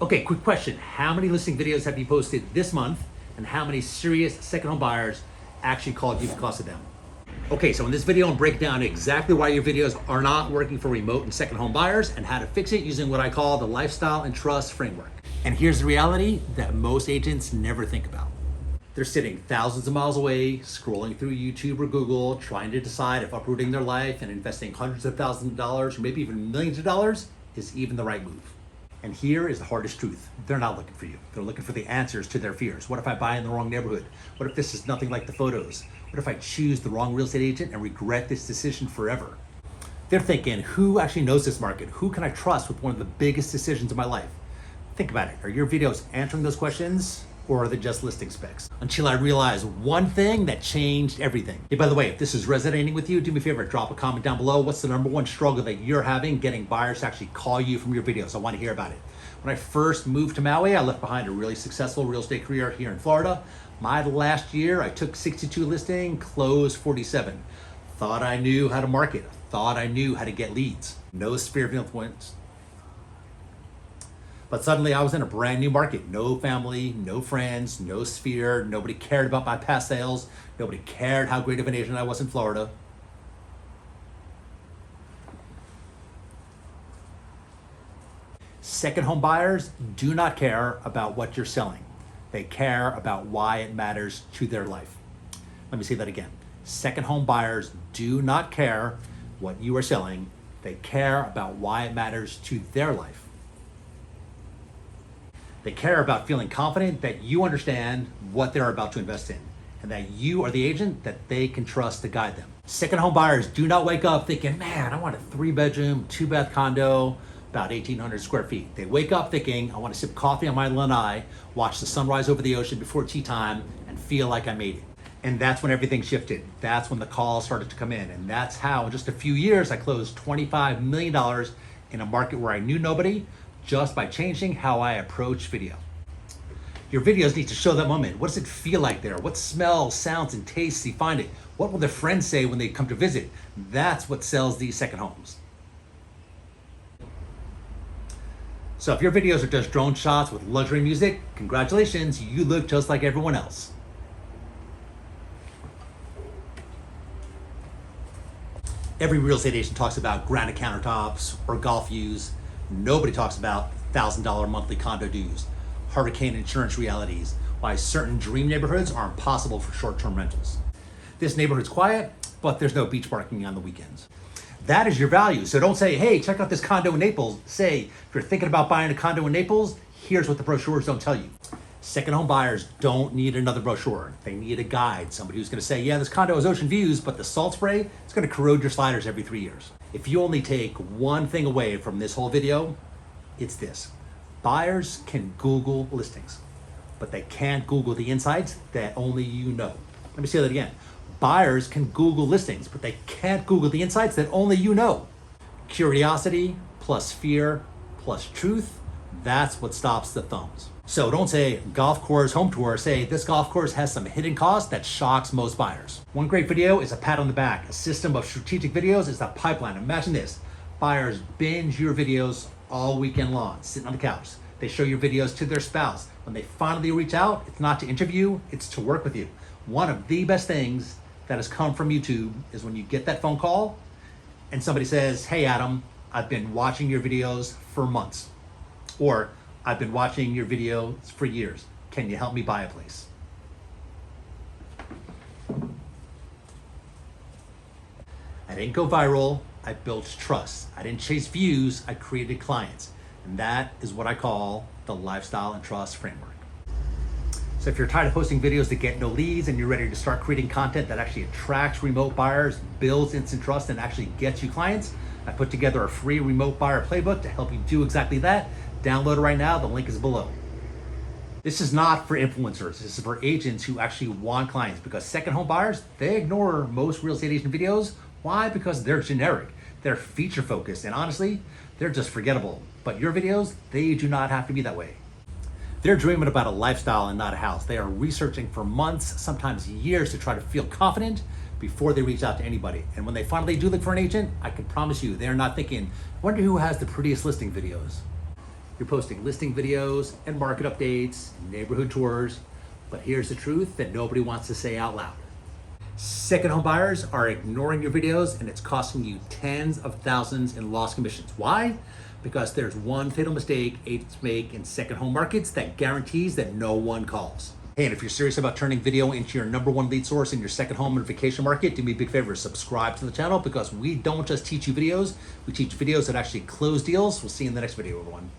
Okay, quick question. How many listing videos have you posted this month, and how many serious second home buyers actually called you because of them? Okay, so in this video, I'm breaking down exactly why your videos are not working for remote and second home buyers and how to fix it using what I call the lifestyle and trust framework. And here's the reality that most agents never think about. They're sitting thousands of miles away, scrolling through YouTube or Google, trying to decide if uprooting their life and investing hundreds of thousands of dollars or maybe even millions of dollars is even the right move. And here is the hardest truth. They're not looking for you. They're looking for the answers to their fears. What if I buy in the wrong neighborhood? What if this is nothing like the photos? What if I choose the wrong real estate agent and regret this decision forever? They're thinking, who actually knows this market? Who can I trust with one of the biggest decisions of my life? Think about it. Are your videos answering those questions, or are they just listing specs? Until I realized one thing that changed everything. Hey, by the way, if this is resonating with you, do me a favor, drop a comment down below. What's the number one struggle that you're having getting buyers to actually call you from your videos? I want to hear about it. When I first moved to Maui, I left behind a really successful real estate career here in Florida. My last year, I took 62 listings, closed 47. Thought I knew how to market. Thought I knew how to get leads. No sphere of influence. But suddenly I was in a brand new market. No family, no friends, no sphere. Nobody cared about my past sales. Nobody cared how great of an agent I was in Florida. Second home buyers do not care about what you're selling. They care about why it matters to their life. Let me say that again. Second home buyers do not care what you are selling. They care about why it matters to their life. They care about feeling confident that you understand what they're about to invest in and that you are the agent that they can trust to guide them. Second home buyers do not wake up thinking, man, I want a 3-bedroom, 2-bath condo, about 1,800 square feet. They wake up thinking, I want to sip coffee on my lanai, watch the sunrise over the ocean before tea time, and feel like I made it. And that's when everything shifted. That's when the calls started to come in. And that's how in just a few years, I closed $25 million in a market where I knew nobody, just by changing how I approach video. Your videos need to show that moment. What does it feel like there? What smells, sounds, and tastes do you find it? What will their friends say when they come to visit? That's what sells these second homes. So if your videos are just drone shots with luxury music, congratulations, you look just like everyone else. Every real estate agent talks about granite countertops or golf views. Nobody talks about $1,000 monthly condo dues, hurricane insurance realities, why certain dream neighborhoods are impossible for short-term rentals. This neighborhood's quiet, but there's no beach parking on the weekends. That is your value. So don't say, hey, check out this condo in Naples. Say, if you're thinking about buying a condo in Naples, here's what the brochures don't tell you. Second home buyers don't need another brochure. They need a guide, somebody who's gonna say, yeah, this condo has ocean views, but the salt spray is gonna corrode your sliders every 3 years. If you only take one thing away from this whole video, it's this. Buyers can Google listings, but they can't Google the insights that only you know. Let me say that again. Buyers can Google listings, but they can't Google the insights that only you know. Curiosity plus fear plus truth, that's what stops the thumbs. So don't say golf course home tour, say this golf course has some hidden cost that shocks most buyers. One great video is a pat on the back. A system of strategic videos is the pipeline. Imagine this, buyers binge your videos all weekend long, sitting on the couch. They show your videos to their spouse. When they finally reach out, it's not to interview, it's to work with you. One of the best things that has come from YouTube is when you get that phone call and somebody says, hey Adam, I've been watching your videos for months. Or I've been watching your videos for years. Can you help me buy a place? I didn't go viral, I built trust. I didn't chase views, I created clients. And that is what I call the lifestyle and trust framework. So if you're tired of posting videos that get no leads and you're ready to start creating content that actually attracts remote buyers, builds instant trust, and actually gets you clients, I put together a free remote buyer playbook to help you do exactly that. Download it right now, the link is below. This is not for influencers, this is for agents who actually want clients, because second home buyers, they ignore most real estate agent videos. Why? Because they're generic, they're feature focused, and honestly, they're just forgettable. But your videos, they do not have to be that way. They're dreaming about a lifestyle and not a house. They are researching for months, sometimes years, to try to feel confident before they reach out to anybody. And when they finally do look for an agent, I can promise you, they're not thinking, I wonder who has the prettiest listing videos. You're posting listing videos and market updates, and neighborhood tours, but here's the truth that nobody wants to say out loud. Second home buyers are ignoring your videos and it's costing you tens of thousands in lost commissions. Why? Because there's one fatal mistake agents make in second home markets that guarantees that no one calls. Hey, and if you're serious about turning video into your number one lead source in your second home and vacation market, do me a big favor, subscribe to the channel, because we don't just teach you videos, we teach videos that actually close deals. We'll see you in the next video, everyone.